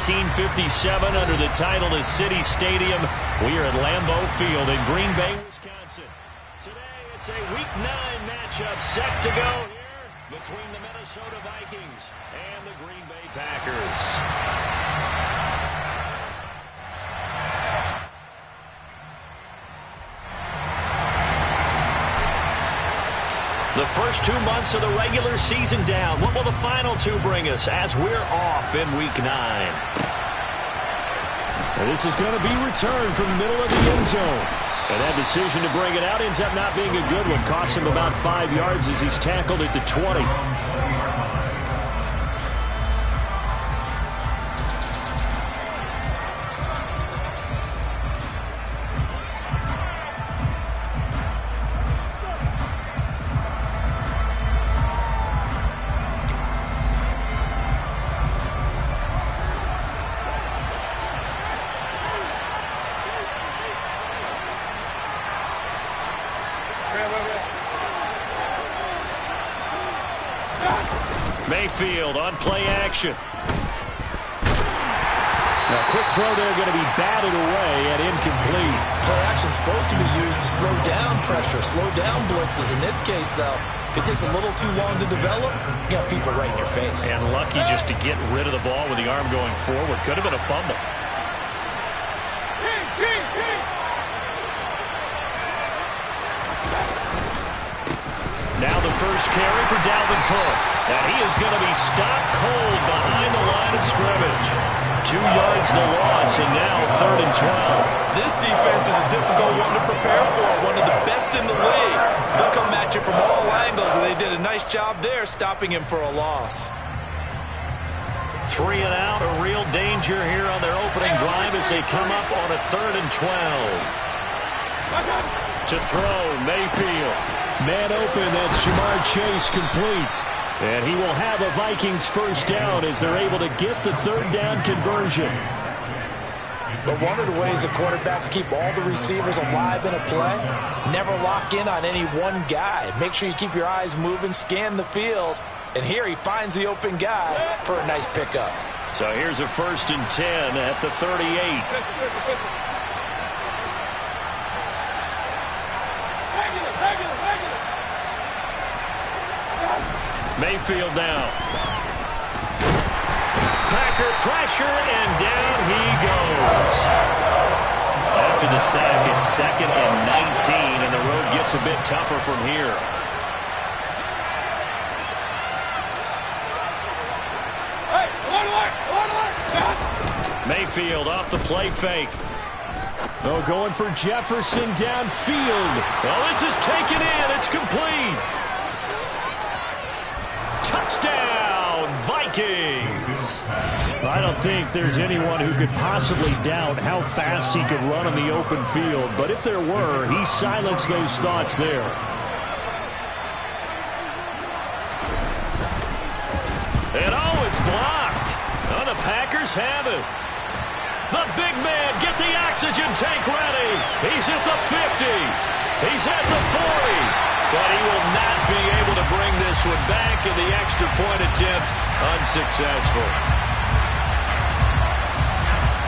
1957 under the title of City Stadium. We are at Lambeau Field in Green Bay, Wisconsin. Today it's a Week 9 matchup set to go here between the Minnesota Vikings and the Green Bay Packers. The first 2 months of the regular season down. What will the final 2 bring us as we're off in Week 9? And this is going to be returned from the middle of the end zone. And that decision to bring it out ends up not being a good one. Cost him about 5 yards as he's tackled at the 20. Mayfield on play action. Now, quick throw there going to be batted away and incomplete. Play action is supposed to be used to slow down pressure, slow down blitzes. In this case, though, if it takes a little too long to develop, you got people right in your face. And lucky just to get rid of the ball with the arm going forward. Could have been a fumble. Now the first carry for Dalvin Cook. And he is going to be stopped cold behind the line of scrimmage. 2 yards the loss, and now 3rd and 12. This defense is a difficult one to prepare for. One of the best in the league. They'll come at you from all angles, and they did a nice job there stopping him for a loss. 3 and out, a real danger here on their opening drive as they come up on a 3rd and 12. To throw, Mayfield. Man open, that's Jamar Chase complete. And he will have a Vikings first down as they're able to get the 3rd down conversion. But one of the ways the quarterbacks keep all the receivers alive in a play, never lock in on any one guy. Make sure you keep your eyes moving, scan the field. And here he finds the open guy for a nice pickup. So here's a 1st and 10 at the 38. Mayfield now. Packer pressure, and down he goes. After the sack, it's 2nd and 19, and the road gets a bit tougher from here. Mayfield off the play fake. Oh, going for Jefferson downfield. Oh, this is taken in. It's complete. Touchdown, Vikings! I don't think there's anyone who could possibly doubt how fast he could run on the open field. But if there were, he silenced those thoughts there. And oh, it's blocked. Oh, the Packers have it. The big man, get the oxygen tank ready. He's at the 50. He's at the 40. But he will not be able to bring this one back, and the extra point attempt unsuccessful.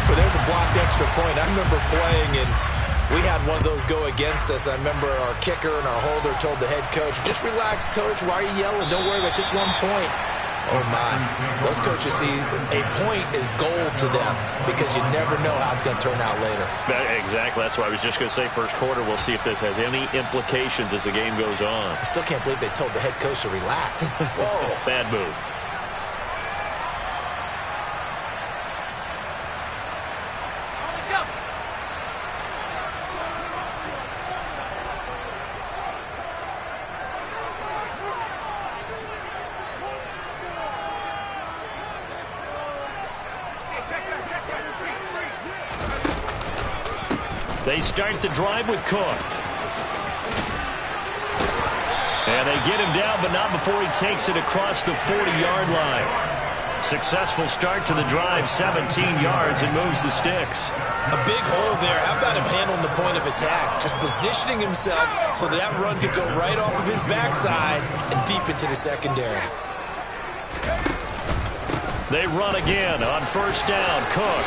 But there's a blocked extra point. I remember playing, and we had one of those go against us. I remember our kicker and our holder told the head coach, just relax, coach. Why are you yelling? Don't worry, it's just 1 point. Oh, my. Those coaches see a point is gold to them because you never know how it's going to turn out later. Exactly. That's why I was just going to say first quarter. We'll see if this has any implications as the game goes on. I still can't believe they told the head coach to relax. Whoa. Bad move. They start the drive with Cook. And they get him down, but not before he takes it across the 40-yard line. Successful start to the drive, 17 yards, and moves the sticks. A big hole there. How about him handling the point of attack? Just positioning himself so that run could go right off of his backside and deep into the secondary. They run again on first down. Cook.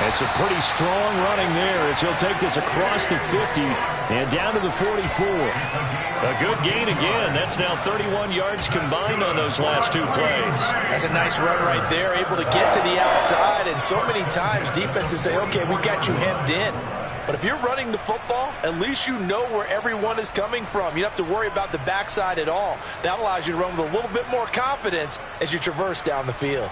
It's a pretty strong running there as he'll take this across the 50 and down to the 44. A good gain again. That's now 31 yards combined on those last 2 plays. That's a nice run right there, able to get to the outside. And so many times defenses say, okay, we got you hemmed in. But if you're running the football, at least you know where everyone is coming from. You don't have to worry about the backside at all. That allows you to run with a little bit more confidence as you traverse down the field.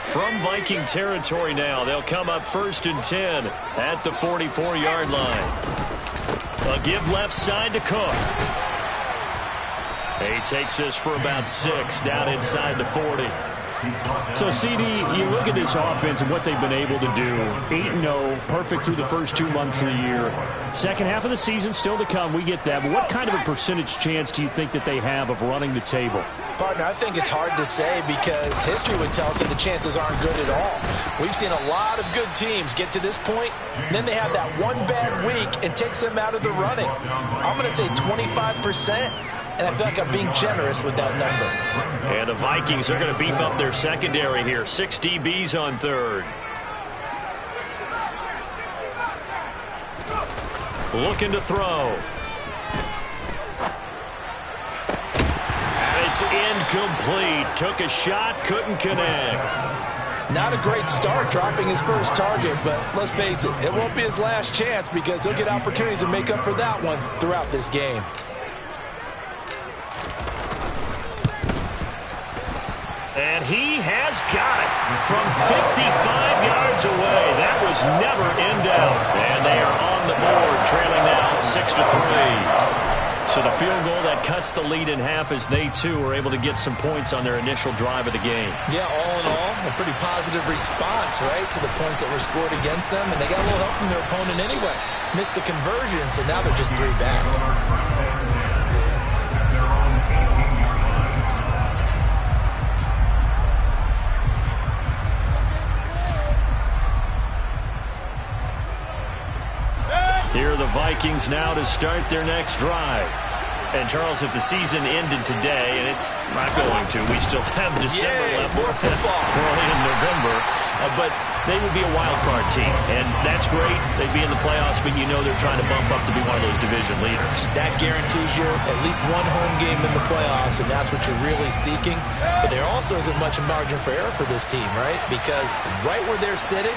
From Viking territory now, they'll come up 1st and 10 at the 44-yard line. A give left side to Cook. He takes this for about 6 down inside the 40. So, CD, you look at this offense and what they've been able to do. 8-0, perfect through the first 2 months of the year. Second half of the season still to come, we get that. But what kind of a percentage chance do you think that they have of running the table? Partner, I think it's hard to say because history would tell us that the chances aren't good at all. We've seen a lot of good teams get to this point, and then they have that one bad week and takes them out of the running. I'm going to say 25%. And I feel like I'm being generous with that number. And the Vikings are going to beef up their secondary here. 6 DBs on 3rd. Looking to throw. It's incomplete. Took a shot, couldn't connect. Not a great start dropping his first target, but let's face it, it won't be his last chance because he'll get opportunities to make up for that one throughout this game. And he has got it from 55 yards away. That was never in doubt. And they are on the board, trailing now 6-3. So the field goal that cuts the lead in half as they, too, are able to get some points on their initial drive of the game. Yeah, all in all, a pretty positive response, right, to the points that were scored against them. And they got a little help from their opponent anyway. Missed the conversion, so now they're just 3 back. Here are the Vikings now to start their next drive. And, Charles, if the season ended today, and it's not going to, we still have December left. More football. Early in November. But they would be a wild card team. And that's great. They'd be in the playoffs, but you know they're trying to bump up to be one of those division leaders. That guarantees you at least one home game in the playoffs, and that's what you're really seeking. But there also isn't much margin for error for this team, right? Because right where they're sitting,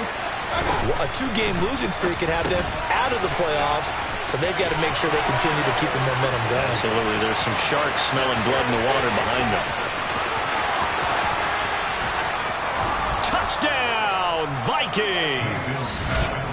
a 2-game losing streak could have them out of the playoffs, so they've got to make sure they continue to keep the momentum going. Absolutely. There's some sharks smelling blood in the water behind them. Touchdown, Vikings!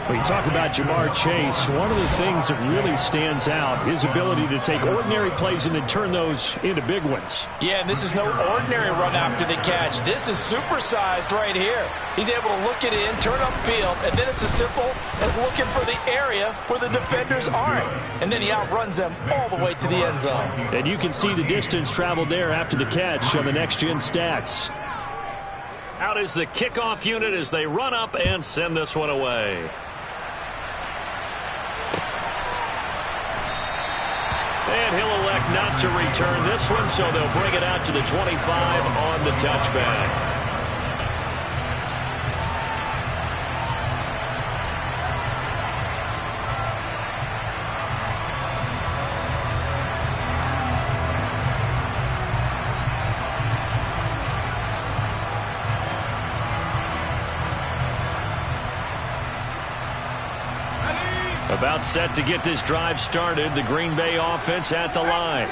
When you talk about Ja'Marr Chase, one of the things that really stands out is his ability to take ordinary plays and then turn those into big ones. Yeah, and this is no ordinary run after the catch. This is supersized right here. He's able to look it in, turn upfield, and then it's as simple as looking for the area where the defenders aren't. And then he outruns them all the way to the end zone. And you can see the distance traveled there after the catch on the next-gen stats. Out is the kickoff unit as they run up and send this one away. And he'll elect not to return this one, so they'll bring it out to the 25 on the touchback. About set to get this drive started, the Green Bay offense at the line.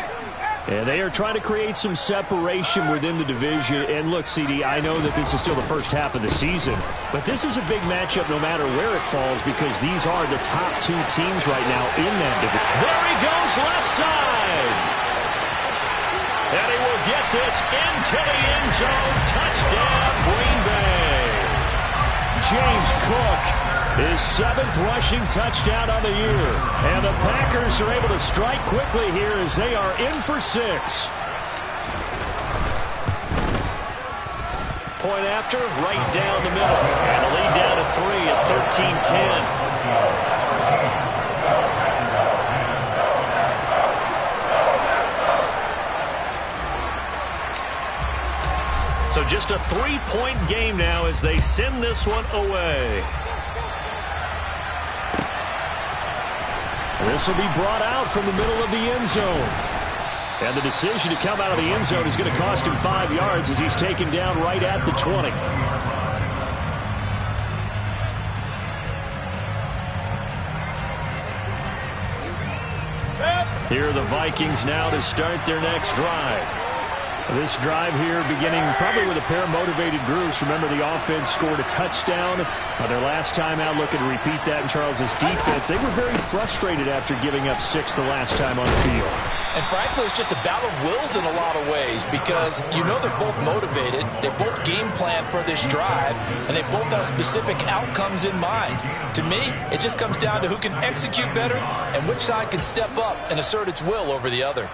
And they are trying to create some separation within the division. And look, CD, I know that this is still the first half of the season, but this is a big matchup no matter where it falls because these are the top 2 teams right now in that division. There he goes, left side. And he will get this into the end zone. Touchdown, Green Bay. James Cook, his 7th rushing touchdown on the year. And the Packers are able to strike quickly here as they are in for 6. Point after, right down the middle. And a lead down to 3 at 13-10. So just a 3-point game now as they send this one away. This will be brought out from the middle of the end zone. And the decision to come out of the end zone is going to cost him 5 yards as he's taken down right at the 20. Here are the Vikings now to start their next drive. This drive here beginning probably with a pair of motivated groups. Remember, the offense scored a touchdown. Their last time out, looking to repeat that in Charles's defense. They were very frustrated after giving up 6 the last time on the field. And frankly, it's just a battle of wills in a lot of ways because you know they're both motivated. They both game plan for this drive, and they both have specific outcomes in mind. To me, it just comes down to who can execute better and which side can step up and assert its will over the other.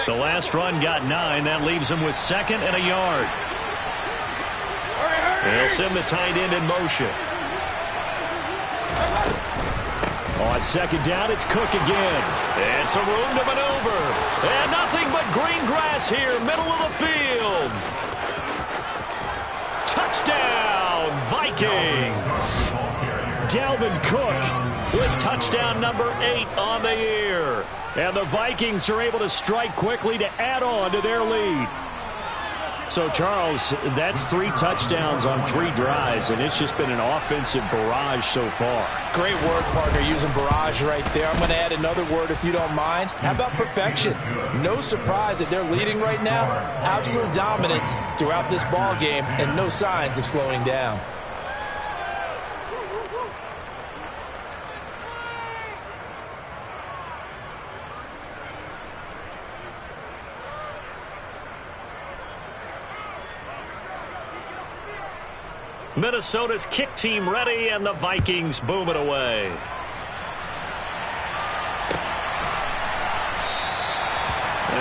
The last run got 9. That leaves him with 2nd and a yard. They'll send the tight end in motion. On 2nd down, it's Cook again. And some room to maneuver. And nothing but green grass here, middle of the field. Touchdown, Vikings. Dalvin Cook with touchdown number 8 on the year. And the Vikings are able to strike quickly to add on to their lead. So, Charles, that's 3 touchdowns on 3 drives, and it's just been an offensive barrage so far. Great word, partner, using barrage right there. I'm going to add another word if you don't mind. How about perfection? No surprise that they're leading right now. Absolute dominance throughout this ball game and no signs of slowing down. Minnesota's kick team ready, and the Vikings boom it away.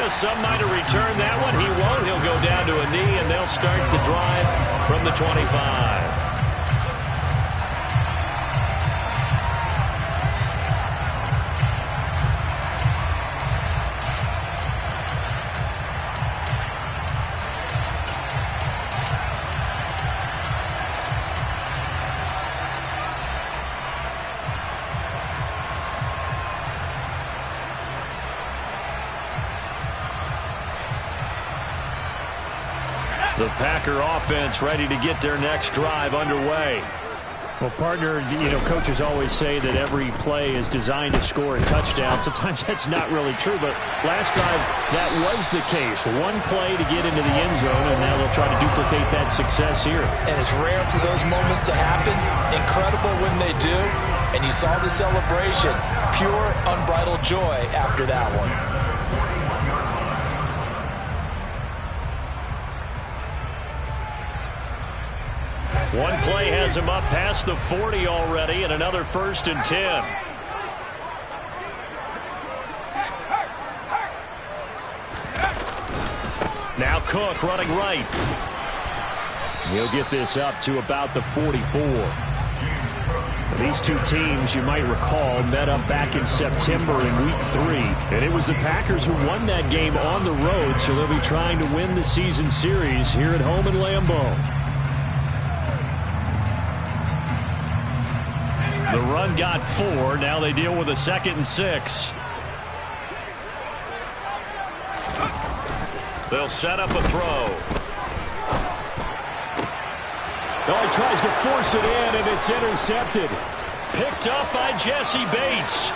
Some might have returned that one. He won't. He'll go down to a knee, and they'll start the drive from the 25. The Packer offense ready to get their next drive underway. Well, partner, coaches always say that every play is designed to score a touchdown. Sometimes that's not really true, but last time that was the case. One play to get into the end zone, and now they'll try to duplicate that success here. And it's rare for those moments to happen. Incredible when they do. And you saw the celebration. Pure, unbridled joy after that one. One play has him up past the 40 already, and another 1st and 10. Now Cook running right. He'll get this up to about the 44. These two teams, you might recall, met up back in September in Week 3. And it was the Packers who won that game on the road, so they'll be trying to win the season series here at home in Lambeau. The run got 4. Now they deal with a 2nd and 6. They'll set up a throw. Oh, he tries to force it in, and it's intercepted. Picked up by Jesse Bates.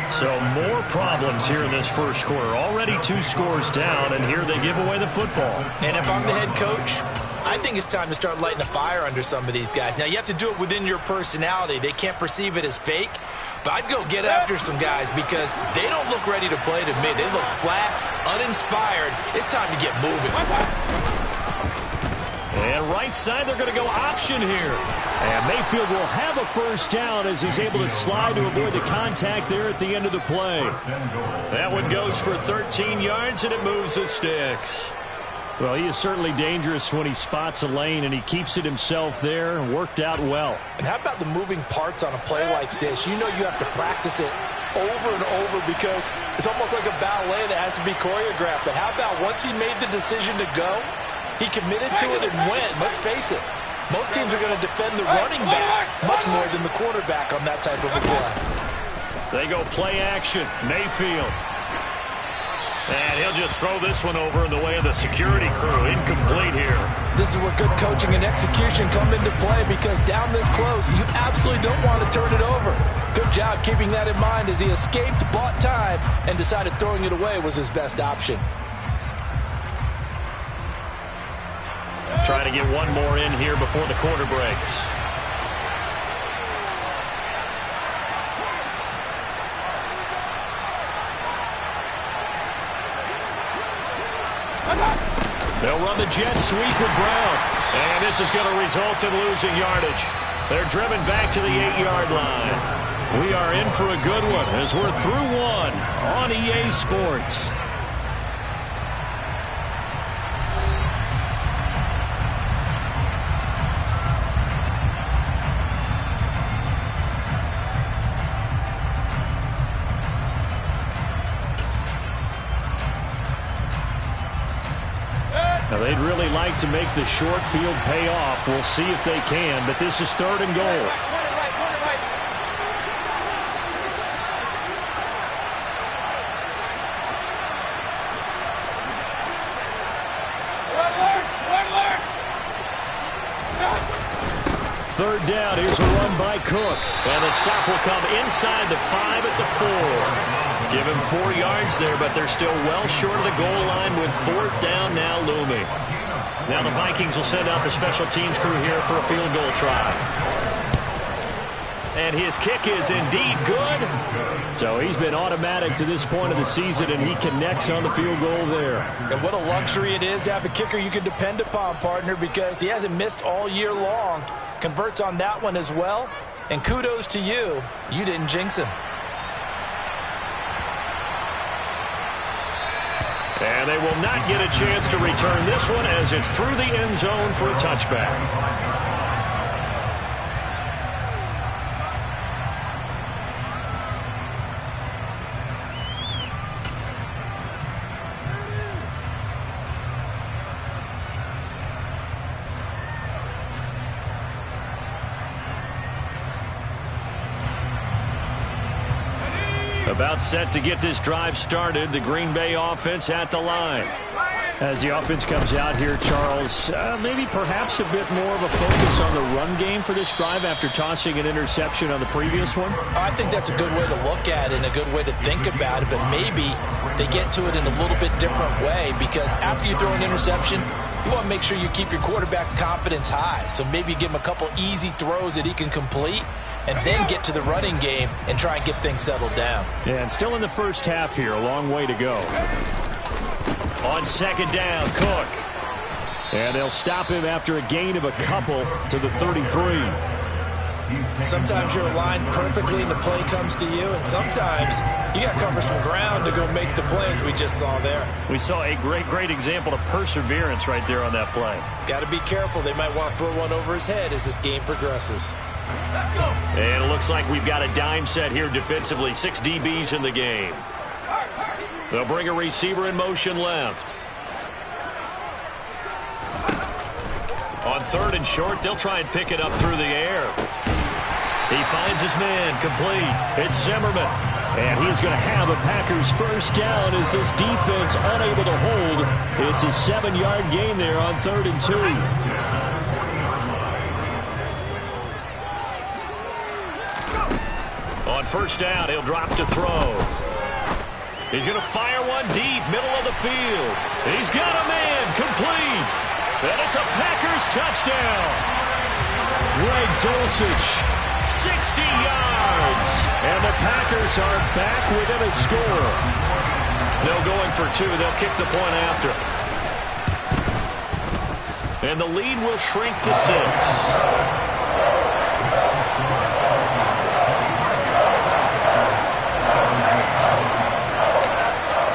So more problems here in this first quarter. Already 2 scores down, and here they give away the football. And if I'm the head coach, I think it's time to start lighting a fire under some of these guys. Now, you have to do it within your personality. They can't perceive it as fake. But I'd go get after some guys because they don't look ready to play to me. They look flat, uninspired. It's time to get moving. And right side, they're going to go option here. And Mayfield will have a first down as he's able to slide to avoid the contact there at the end of the play. That one goes for 13 yards, and it moves the sticks. Well, he is certainly dangerous when he spots a lane, and he keeps it himself there. Worked out well. And how about the moving parts on a play like this? You know you have to practice it over and over because it's almost like a ballet that has to be choreographed. But how about once he made the decision to go, he committed to it and went. Let's face it, most teams are going to defend the running back much more than the quarterback on that type of a play. They go play action. Mayfield. And he'll just throw this one over in the way of the security crew. Incomplete here. This is where good coaching and execution come into play because down this close, you absolutely don't want to turn it over. Good job keeping that in mind as he escaped, bought time, and decided throwing it away was his best option. Trying to get one more in here before the quarter breaks. They'll run the jet sweep with Brown. And this is going to result in losing yardage. They're driven back to the 8-yard line. We are in for a good one as we're through one on EA Sports. Now, they'd really like to make the short field pay off. We'll see if they can, but this is 3rd and goal. Third down, here's a run by Cook. And the stop will come inside the 5 at the 4. Give him 4 yards there, but they're still well short of the goal line with 4th down now looming. Now the Vikings will send out the special teams crew here for a field goal try. And his kick is indeed good. So he's been automatic to this point of the season, and he connects on the field goal there. And what a luxury it is to have a kicker you can depend upon, partner, because he hasn't missed all year long. Converts on that one as well. And kudos to you. You didn't jinx him. And they will not get a chance to return this one as it's through the end zone for a touchback. About set to get this drive started. The Green Bay offense at the line. As the offense comes out here, Charles, maybe perhaps a bit more of a focus on the run game for this drive after tossing an interception on the previous one? I think that's a good way to look at it and a good way to think about it, but maybe they get to it in a little bit different way because after you throw an interception, you want to make sure you keep your quarterback's confidence high. So maybe give him a couple easy throws that he can complete and then get to the running game and try and get things settled down. Yeah, and still in the first half here, a long way to go. On 2nd down, Cook. And they'll stop him after a gain of a couple to the 33. Sometimes you're aligned perfectly and the play comes to you, and sometimes you got to cover some ground to go make the plays we just saw there. We saw a great example of perseverance right there on that play. Got to be careful. They might want to throw one over his head as this game progresses. And it looks like we've got a dime set here defensively. 6 DBs in the game. They'll bring a receiver in motion left. On 3rd and short, they'll try and pick it up through the air. He finds his man, complete. It's Zimmerman. And he's going to have a Packers first down as this defense unable to hold. It's a 7-yard gain there on 3rd and 2. On 1st down, he'll drop to throw. He's going to fire one deep, middle of the field. He's got a man, complete. And it's a Packers touchdown. Greg Dulcich, 60 yards. and the Packers are back within a score. They'll go in for 2. They'll kick the point after. And the lead will shrink to 6.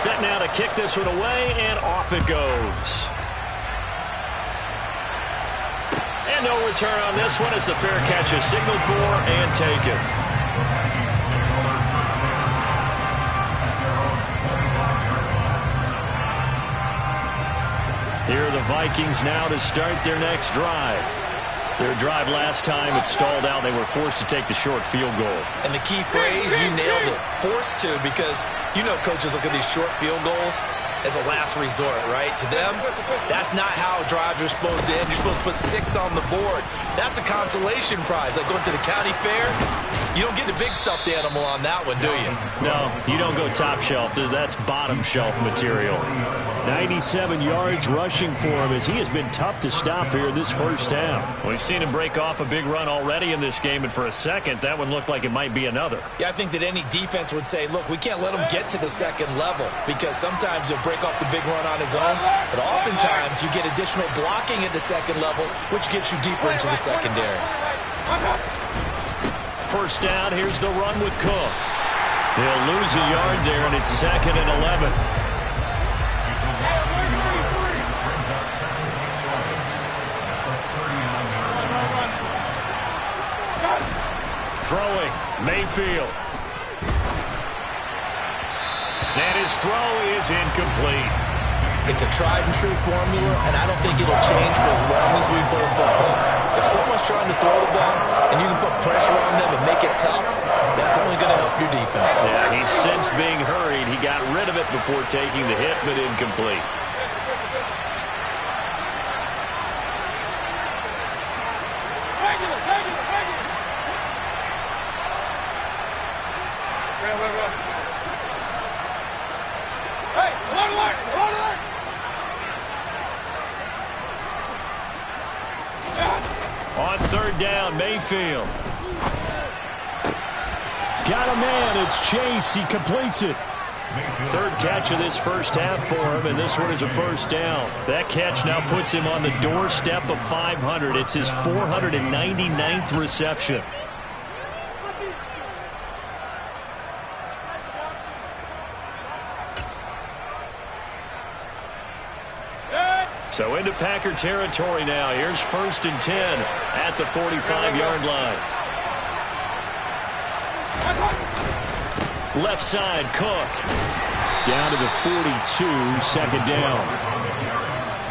Set now to kick this one away, and off it goes. And no return on this one as the fair catch is signaled for and taken. Here are the Vikings now to start their next drive. Their drive last time, it stalled out. They were forced to take the short field goal. And the key phrase, you nailed it, forced to, because you know coaches look at these short field goals as a last resort, right? To them, that's not how drives are supposed to end. You're supposed to put 6 on the board. That's a consolation prize. Like going to the county fair, you don't get the big stuffed animal on that one, do you? No, you don't go top shelf. That's bottom shelf material. 97 yards rushing for him as he has been tough to stop here in this first half. We've seen him break off a big run already in this game, and for a second, that one looked like it might be another. Yeah, I think that any defense would say, look, we can't let him get to the second level because sometimes he'll break off the big run on his own, but oftentimes you get additional blocking at the second level, which gets you deeper into the secondary. First down, here's the run with Cook. He'll lose a yard there, and it's 2nd and 11. Throwing, Mayfield. And his throw is incomplete. It's a tried-and-true formula, and I don't think it'll change for as long as we play football. If someone's trying to throw the ball and you can put pressure on them and make it tough, that's only going to help your defense. Yeah, he's since being hurried. He got rid of it before taking the hit, but incomplete. On third down, Mayfield. Got a man. It's Chase. He completes it. Third catch of this first half for him, and this one is a first down. That catch now puts him on the doorstep of 500. It's his 499th reception. So into Packer territory now. Here's 1st and 10 at the 45-yard line. Left side, Cook. Down to the 42, 2nd down.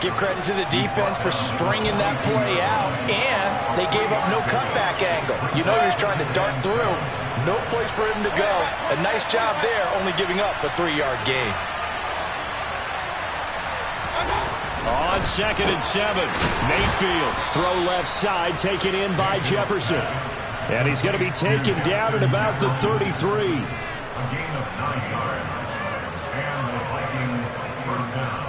Give credit to the defense for stringing that play out, and they gave up no cutback angle. You know he's trying to dart through. No place for him to go. A nice job there, only giving up a 3-yard gain. On 2nd and 7, Mayfield. Throw left side, taken in by Jefferson. And he's going to be taken down at about the 33. A gain of 9 yards. And the Vikings first down.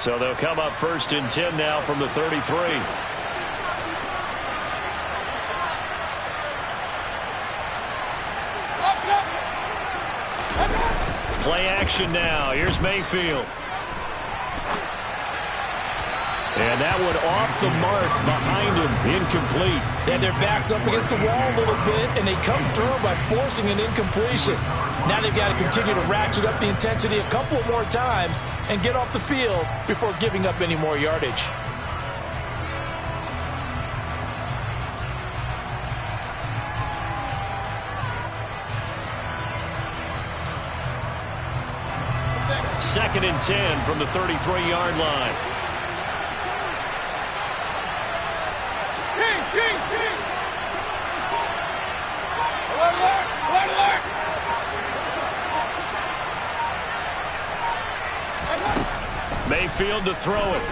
So they'll come up 1st and 10 now from the 33. Play action now. Here's Mayfield. And that one off the mark behind him. Incomplete. They had their backs up against the wall a little bit, and they come through by forcing an incompletion. Now they've got to continue to ratchet up the intensity a couple more times and get off the field before giving up any more yardage. Second and 10 from the 33-yard line. Mayfield to throw it.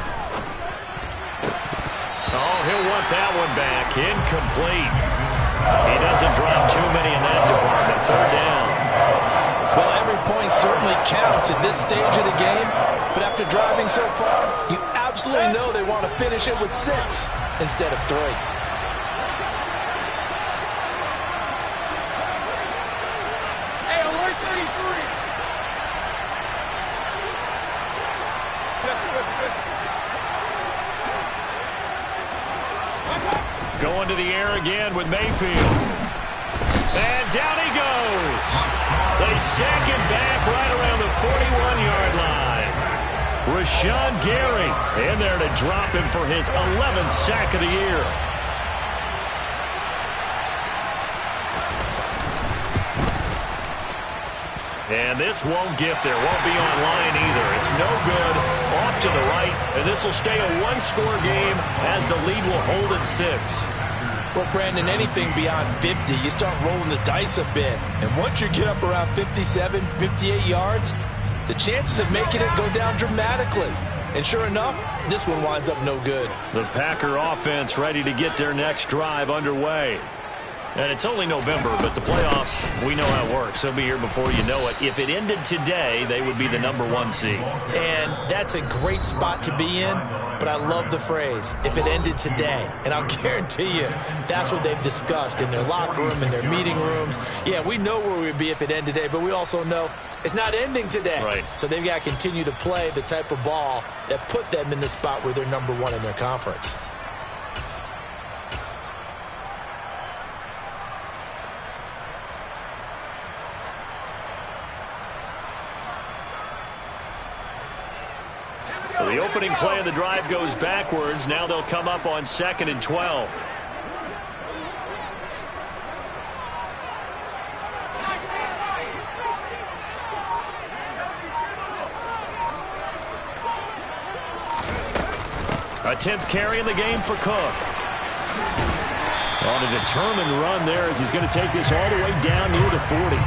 Oh, he'll want that one back. Incomplete. He doesn't drop too many in that department. 3rd down. Well, every point certainly counts at this stage of the game, but after driving so far, you absolutely know they want to finish it with 6 instead of 3. Hey, alert 33. Going to the air again with Mayfield. And down he goes. They sack him back right around the 41-yard line. Rashawn Gary in there to drop him for his 11th sack of the year. And this won't get there. Won't be online either. It's no good. Off to the right. And this will stay a one-score game as the lead will hold at 6. Well, Brandon, anything beyond 50, you start rolling the dice a bit. And once you get up around 57, 58 yards, the chances of making it go down dramatically. And sure enough, this one winds up no good. The Packer offense ready to get their next drive underway. And it's only November, but the playoffs, we know how it works. They'll be here before you know it. If it ended today, they would be the #1 seed. And that's a great spot to be in, but I love the phrase, if it ended today. And I'll guarantee you, that's what they've discussed in their locker room, in their meeting rooms. Yeah, we know where we'd be if it ended today, but we also know it's not ending today. Right. So they've got to continue to play the type of ball that put them in the spot where they're #1 in their conference. So the opening play of the drive goes backwards. Now they'll come up on 2nd and 12. A 10th carry in the game for Cook. On a determined run there as he's going to take this all the way down near the 40.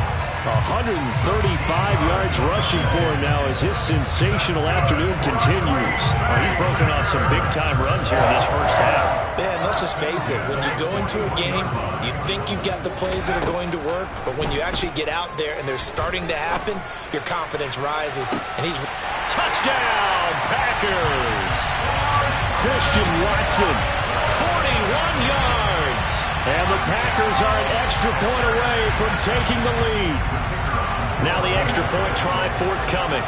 135 yards rushing for him now as his sensational afternoon continues. He's broken off some big-time runs here in this first half. Man, let's just face it. When you go into a game, you think you've got the plays that are going to work, but when you actually get out there and they're starting to happen, your confidence rises. And he's... Touchdown, Packers! Christian Watson, 41 yards. And the Packers are an extra point away from taking the lead. Now the extra point try forthcoming.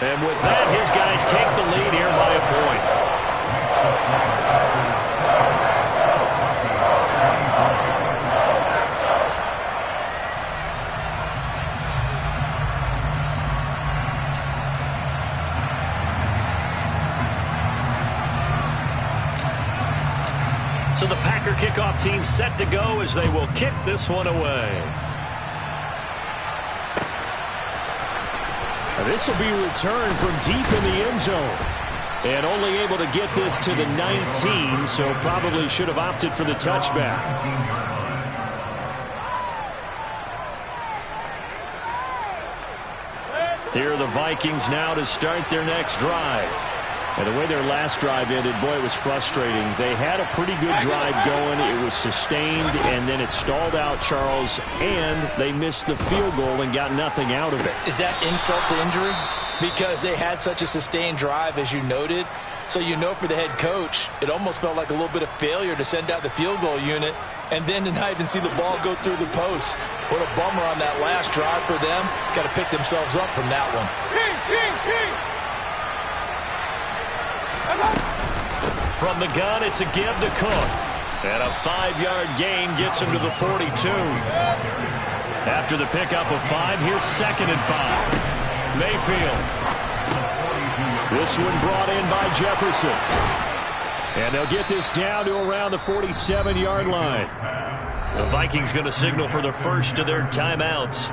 And with that, his guys take the lead here by a point. So the Packer kickoff team set to go as they will kick this one away. This will be returned from deep in the end zone. And only able to get this to the 19, so probably should have opted for the touchback. Here are the Vikings now to start their next drive. And the way their last drive ended, boy, it was frustrating. They had a pretty good drive going. It was sustained, and then it stalled out, Charles, and they missed the field goal and got nothing out of it. Is that insult to injury? Because they had such a sustained drive, as you noted. So you know for the head coach, it almost felt like a little bit of failure to send out the field goal unit and then to not even see the ball go through the post. What a bummer on that last drive for them. Got to pick themselves up from that one. From the gun, it's a give to Cook. And a 5-yard gain gets him to the 42. After the pickup of 5, here's 2nd and 5. Mayfield. This one brought in by Jefferson. And they'll get this down to around the 47-yard line. The Vikings going to signal for the first of their timeouts.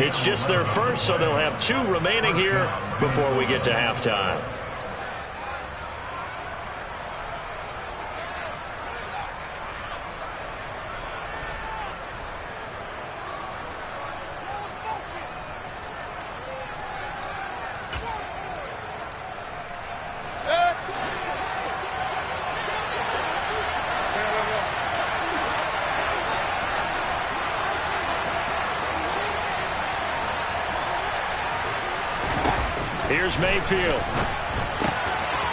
It's just their first, so they'll have 2 remaining here before we get to halftime. Here's Mayfield.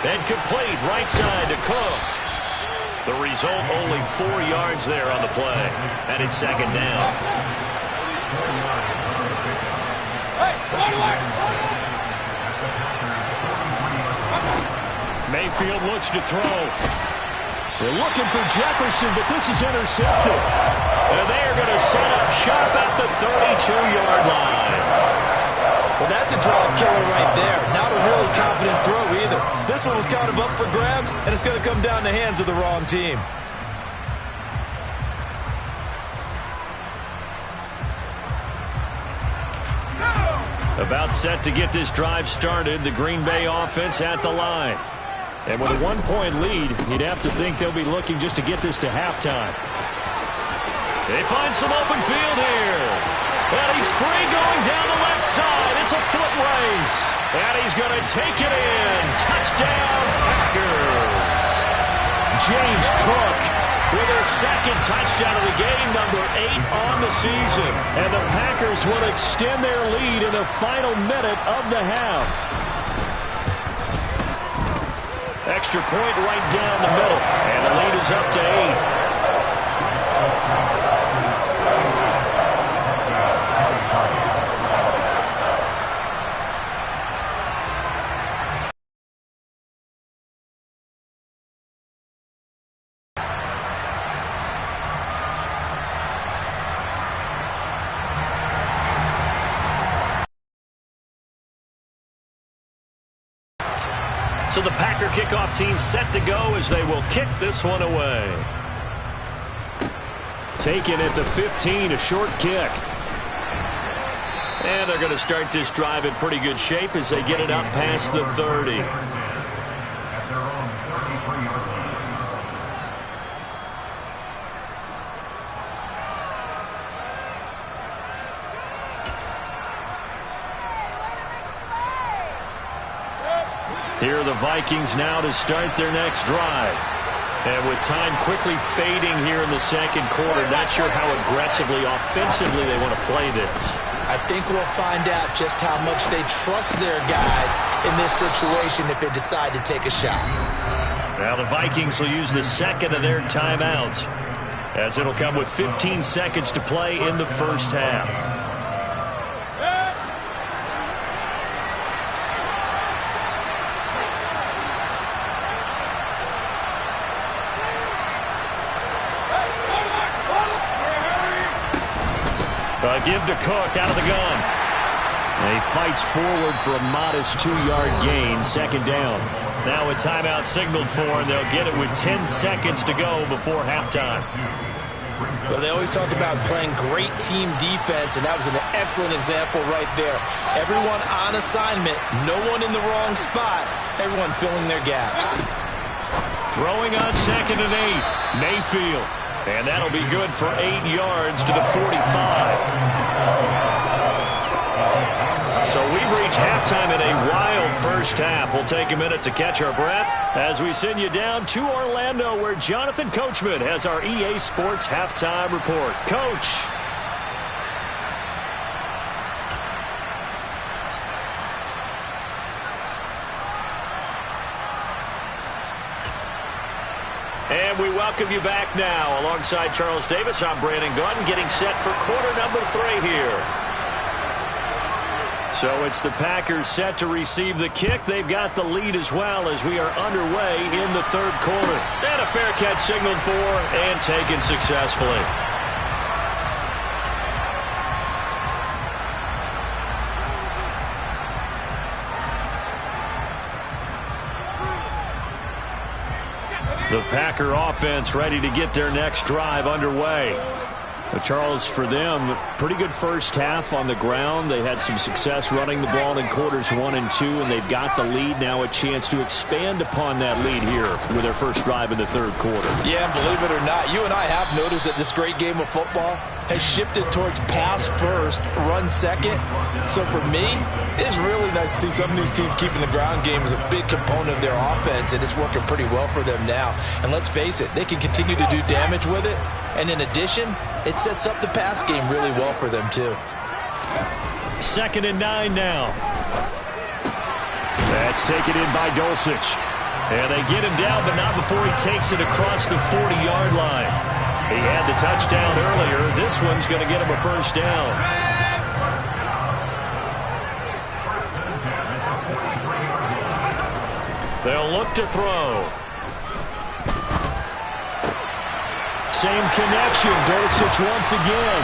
And complete right side to Cook. The result, only 4 yards there on the play. And it's 2nd down. Mayfield looks to throw. They're looking for Jefferson, but this is intercepted. And they are going to set up shop at the 32-yard line. Well, that's a drop killer right there. Not a really confident throw either. This one was kind of up for grabs, and it's going to come down the hands of the wrong team. About set to get this drive started, the Green Bay offense at the line. And with a 1-point lead, you'd have to think they'll be looking just to get this to halftime. They find some open field here. And he's free going down the left side. It's a foot race. And he's going to take it in. Touchdown, Packers. James Cook with his second touchdown of the game, number 8 on the season. And the Packers will extend their lead in the final minute of the half. Extra point right down the middle. And the lead is up to 8. So the Packer kickoff team set to go as they will kick this one away. Taken at the 15, a short kick. And they're going to start this drive in pretty good shape as they get it up past the 30. At their own 33-yard line. Here are the Vikings now to start their next drive. And with time quickly fading here in the second quarter, not sure how aggressively, offensively they want to play this. I think we'll find out just how much they trust their guys in this situation if they decide to take a shot. Now the Vikings will use the second of their timeouts, as it'll come with 15 seconds to play in the first half. Give to Cook out of the gun. And he fights forward for a modest 2-yard gain, second down. Now a timeout signaled for, and they'll get it with 10 seconds to go before halftime. Well, they always talk about playing great team defense, and that was an excellent example right there. Everyone on assignment, no one in the wrong spot, everyone filling their gaps. Throwing on second and 8, Mayfield. And that'll be good for 8 yards to the 45. So we've reached halftime in a wild first half. We'll take a minute to catch our breath as we send you down to Orlando, where Jonathan Coachman has our EA Sports Halftime Report. Coach. And we welcome you back now. Alongside Charles Davis, I'm Brandon Gaudin, getting set for quarter number 3 here. So it's the Packers set to receive the kick. They've got the lead as well as we are underway in the third quarter. And a fair catch signaled for and taken successfully. The Packer offense ready to get their next drive underway. Charles, for them, pretty good first half on the ground. They had some success running the ball in quarters 1 and 2, and they've got the lead now, a chance to expand upon that lead here with their first drive in the third quarter. Yeah, believe it or not, you and I have noticed that this great game of football has shifted towards pass first, run second. So for me, it's really nice to see some of these teams keeping the ground game as a big component of their offense, and it's working pretty well for them now. And let's face it, they can continue to do damage with it. And in addition, it sets up the pass game really well for them, too. 2nd and 9 now. That's taken in by Dulcich. And they get him down, but not before he takes it across the 40-yard line. He had the touchdown earlier. This one's going to get him a first down. They'll look to throw. same connection. Dulcich once again.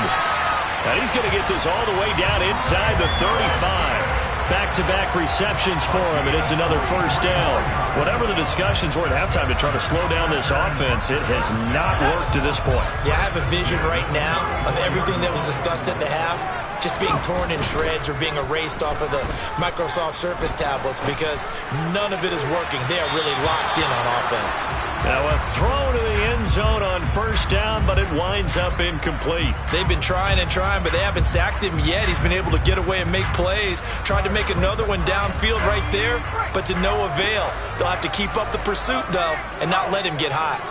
And he's going to get this all the way down inside the 35. Back-to-back receptions for him, and it's another first down. Whatever the discussions were at halftime to try to slow down this offense, it has not worked to this point. Yeah, I have a vision right now of everything that was discussed at the half just being torn in shreds or being erased off of the Microsoft Surface tablets because none of it is working. They are really locked in on offense. Now a throw to the end zone on first down, but it winds up incomplete. They've been trying and trying, but they haven't sacked him yet. He's been able to get away and make plays. Tried to make another one downfield right there, but to no avail. They'll have to keep up the pursuit, though, and not let him get hot.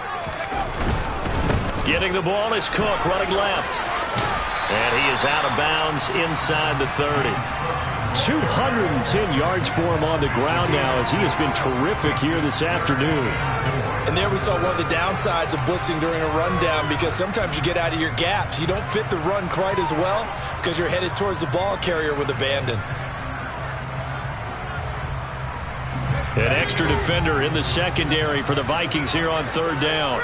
Getting the ball is Cook running left. And he is out of bounds inside the 30. 210 yards for him on the ground now as he has been terrific here this afternoon. And there we saw one of the downsides of blitzing during a rundown because sometimes you get out of your gaps. You don't fit the run quite as well because you're headed towards the ball carrier with abandon. An extra defender in the secondary for the Vikings here on third down.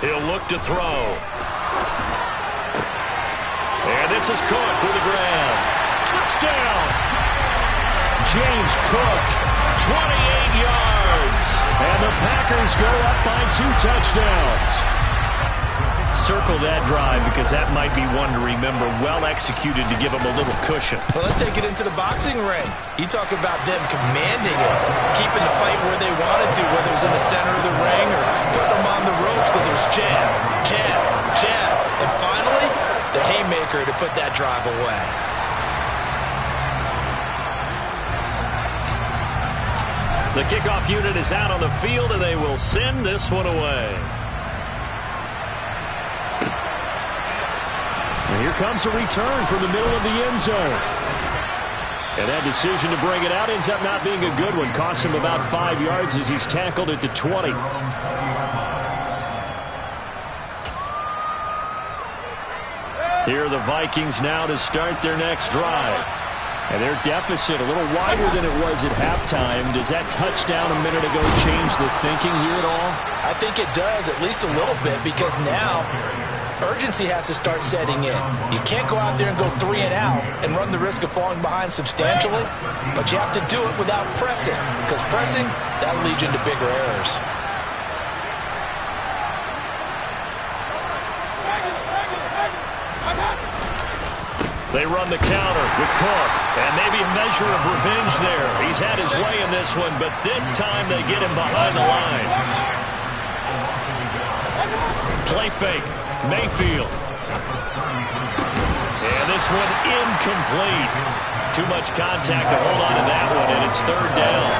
He'll look to throw. And this is Cook with the grab. Touchdown! James Cook, 28 yards. and the Packers go up by 2 touchdowns. Circle that drive because that might be one to remember. Well executed to give them a little cushion. Well, let's take it into the boxing ring. You talk about them commanding it, keeping the fight where they wanted to, whether it was in the center of the ring or putting them on the ropes because it was jab, jab, jab. And finally, the haymaker to put that drive away. The kickoff unit is out on the field, and they will send this one away. And here comes a return from the middle of the end zone. And that decision to bring it out ends up not being a good one. Costs him about 5 yards as he's tackled at the 20. Here are the Vikings now to start their next drive. And their deficit a little wider than it was at halftime. Does that touchdown a minute ago change the thinking here at all? I think it does, at least a little bit, because now urgency has to start setting in. You can't go out there and go 3 and out and run the risk of falling behind substantially, but you have to do it without pressing, because pressing, that'll lead you into bigger errors. They run the counter with Cook, and maybe a measure of revenge there. He's had his way in this one, but this time they get him behind the line. Play fake, Mayfield. And this one incomplete. Too much contact to hold on to that one, and it's third down.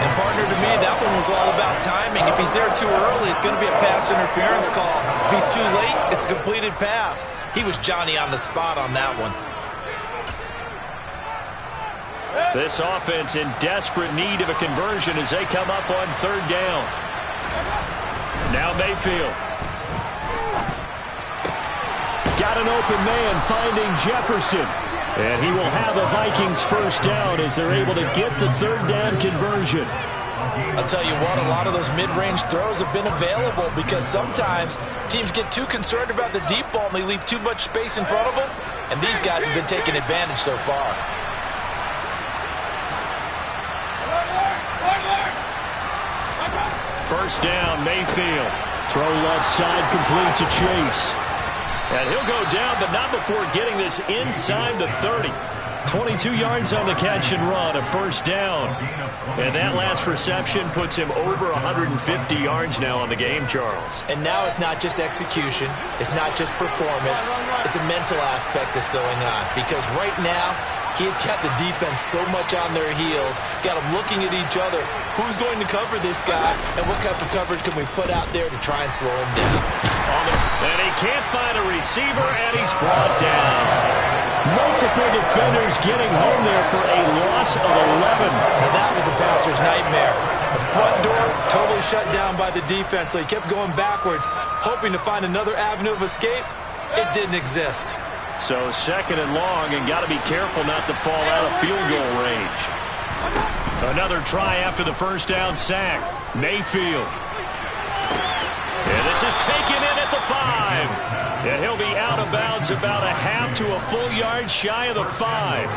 And partner, to me, that one was all about timing. If he's there too early, it's going to be a pass interference call. If he's too late, it's a completed pass. He was Johnny on the spot on that one. This offense in desperate need of a conversion as they come up on third down. Now Mayfield. Got an open man finding Jefferson. And he will have a Vikings first down as they're able to get the third down conversion. I'll tell you what, a lot of those mid-range throws have been available because sometimes teams get too concerned about the deep ball and they leave too much space in front of them. And these guys have been taking advantage so far. First down, Mayfield. Throw left side complete to Chase. And he'll go down, but not before getting this inside the 30. 22 yards on the catch and run, a first down. And that last reception puts him over 150 yards now on the game, Charles. And now it's not just execution. It's not just performance. It's a mental aspect that's going on. Because right now, he's got the defense so much on their heels, got them looking at each other. Who's going to cover this guy, and what type of coverage can we put out there to try and slow him down? And he can't find a receiver, and he's brought down. Multiple defenders getting home there for a loss of 11. Now that was a passer's nightmare. The front door totally shut down by the defense, so he kept going backwards, hoping to find another avenue of escape. It didn't exist. So second and long, and got to be careful not to fall out of field goal range. Another try after the first down sack. Mayfield. And this is taken in at the 5. And he'll be out of bounds about a half to a full yard shy of the 5.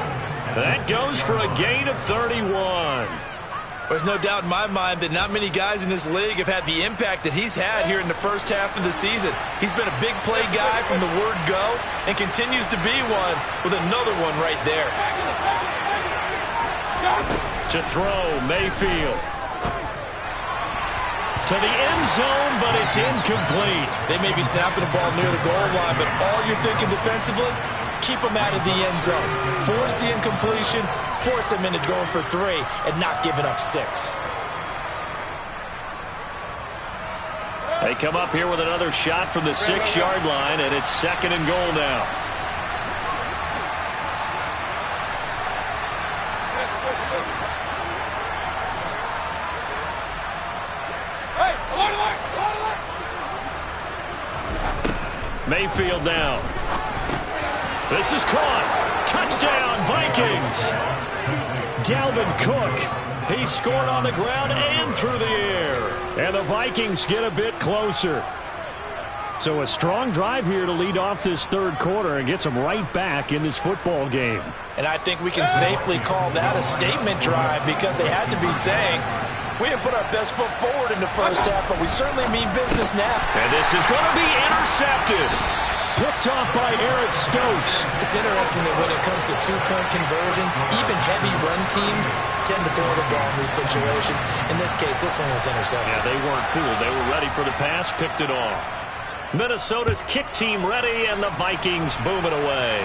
That goes for a gain of 31. There's no doubt in my mind that not many guys in this league have had the impact that he's had here in the first half of the season. He's been a big play guy from the word go and continues to be one with another one right there. To throw, Mayfield. To the end zone, but it's incomplete. They may be snapping the ball near the goal line, but all you're thinking defensively, keep them out of the end zone. Force the incompletion, force them into going for 3, and not giving up 6. They come up here with another shot from the 6-yard line, and it's 2nd and goal now. Mayfield now. This is caught. Touchdown, Vikings. Dalvin Cook. He scored on the ground and through the air. And the Vikings get a bit closer. So a strong drive here to lead off this third quarter and gets them right back in this football game. And I think we can safely call that a statement drive because they had to be saying, we didn't put our best foot forward in the first half, but we certainly mean business now. And this is going to be intercepted. Picked off by Eric Stokes. It's interesting that when it comes to two-point conversions, even heavy run teams tend to throw the ball in these situations. In this case, this one was intercepted. Yeah, they weren't fooled. They were ready for the pass, picked it off. Minnesota's kick team ready, and the Vikings boom it away.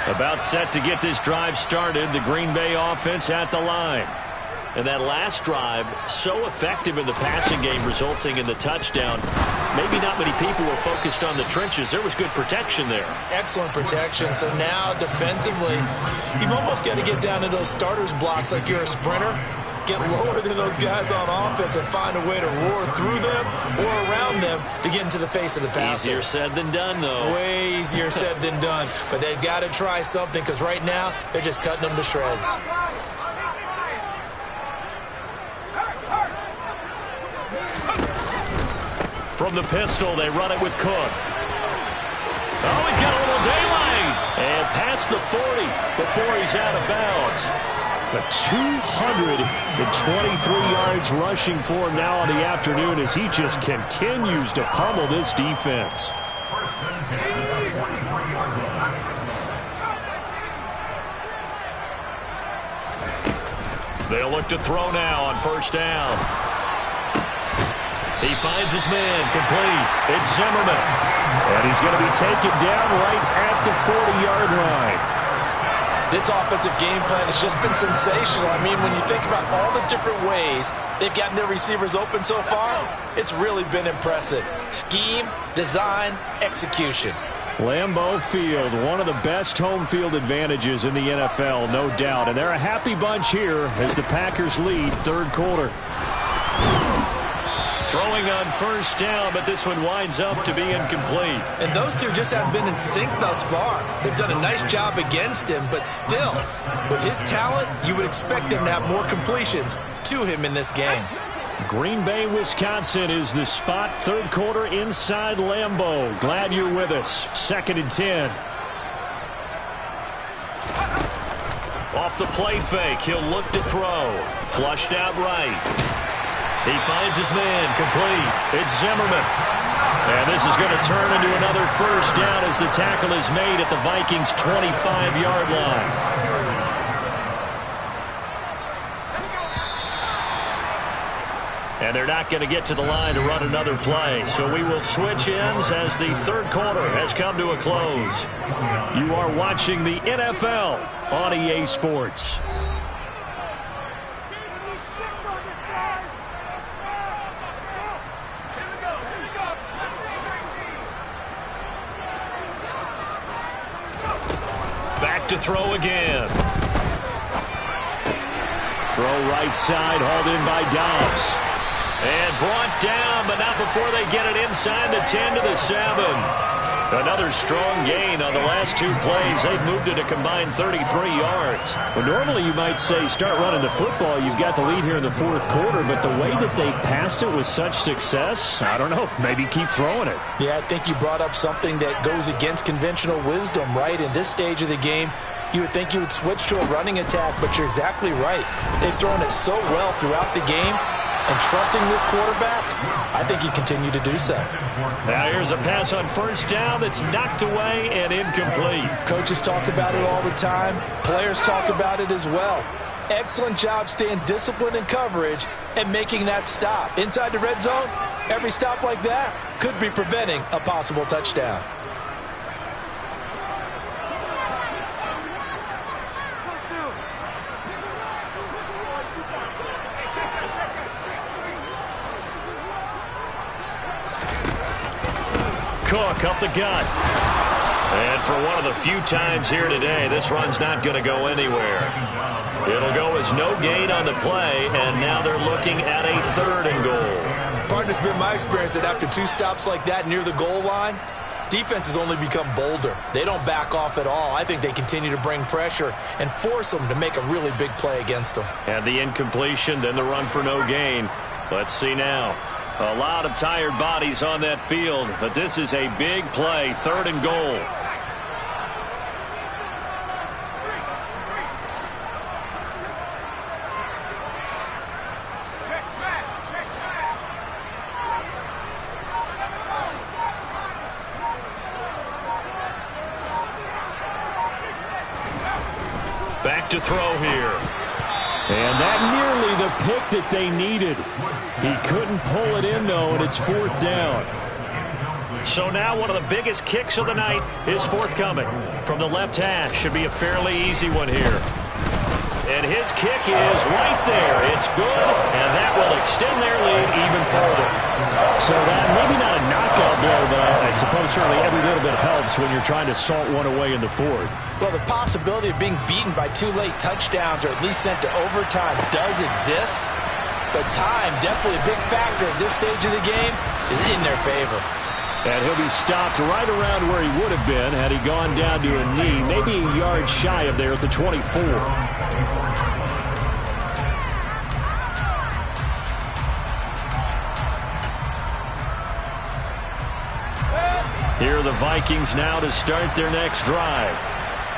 About set to get this drive started, the Green Bay offense at the line. And that last drive, so effective in the passing game, resulting in the touchdown. Maybe not many people were focused on the trenches. There was good protection there. Excellent protection. So now, defensively, you've almost got to get down to those starters blocks like you're a sprinter. Get lower than those guys on offense and find a way to roar through them or around them to get into the face of the passer. Easier said than done, though. Way easier said than done. But they've got to try something because right now, they're just cutting them to shreds. From the pistol, they run it with Cook. Oh, he's got a little daylight. And past the 40 before he's out of bounds. But 223 yards rushing for him now in the afternoon as he just continues to pummel this defense. They'll look to throw now on first down. He finds his man, complete. It's Zimmerman. And he's going to be taken down right at the 40-yard line. This offensive game plan has just been sensational. I mean, when you think about all the different ways they've gotten their receivers open so far, it's really been impressive. Scheme, design, execution. Lambeau Field, one of the best home field advantages in the NFL, no doubt. And they're a happy bunch here as the Packers lead third quarter. Throwing on first down, but this one winds up to be incomplete. And those two just haven't been in sync thus far. They've done a nice job against him, but still, with his talent, you would expect them to have more completions to him in this game. Green Bay, Wisconsin is the spot. Third quarter inside Lambeau. Glad you're with us. 2nd and 10. Off the play fake, he'll look to throw. Flushed out right. He finds his man, complete. It's Zimmerman. And this is going to turn into another first down as the tackle is made at the Vikings' 25-yard line. And they're not going to get to the line to run another play. So we will switch ends as the third quarter has come to a close. You are watching the NFL on EA Sports. Back to throw again. Throw right side, hauled in by Dobbs. And brought down, but not before they get it inside the 10 to the 7. Another strong gain on the last 2 plays. They've moved it a combined 33 yards. Well, normally you might say start running the football. You've got the lead here in the 4th quarter, but the way that they've passed it with such success, I don't know, maybe keep throwing it. Yeah, I think you brought up something that goes against conventional wisdom, right? In this stage of the game, you would think you would switch to a running attack, but you're exactly right. They've thrown it so well throughout the game. And trusting this quarterback, I think he continued to do so. Now here's a pass on first down that's knocked away and incomplete. Coaches talk about it all the time. Players talk about it as well. Excellent job staying disciplined in coverage and making that stop. Inside the red zone, every stop like that could be preventing a possible touchdown. Cook up the gut. And for one of the few times here today, this run's not going to go anywhere. It'll go as no gain on the play, and now they're looking at a 3rd and goal. Partner, it's been my experience that after 2 stops like that near the goal line, defenses only become bolder. They don't back off at all. I think they continue to bring pressure and force them to make a really big play against them. And the incompletion, then the run for no gain. Let's see now. A lot of tired bodies on that field, but this is a big play, 3rd and goal. Back to throw here. And that nearly the pick that they needed. He couldn't pull it in, though, and it's 4th down. So now one of the biggest kicks of the night is forthcoming. From the left hash, should be a fairly easy one here. And his kick is right there. It's good, and that will extend their lead even further. So that maybe not a knockout blow, but I suppose certainly every little bit helps when you're trying to salt one away in the 4th. Well, the possibility of being beaten by 2 late touchdowns or at least sent to overtime does exist. But time, definitely a big factor at this stage of the game, is in their favor. And he'll be stopped right around where he would have been had he gone down to a knee, maybe a yard shy of there at the 24. Here are the Vikings now to start their next drive.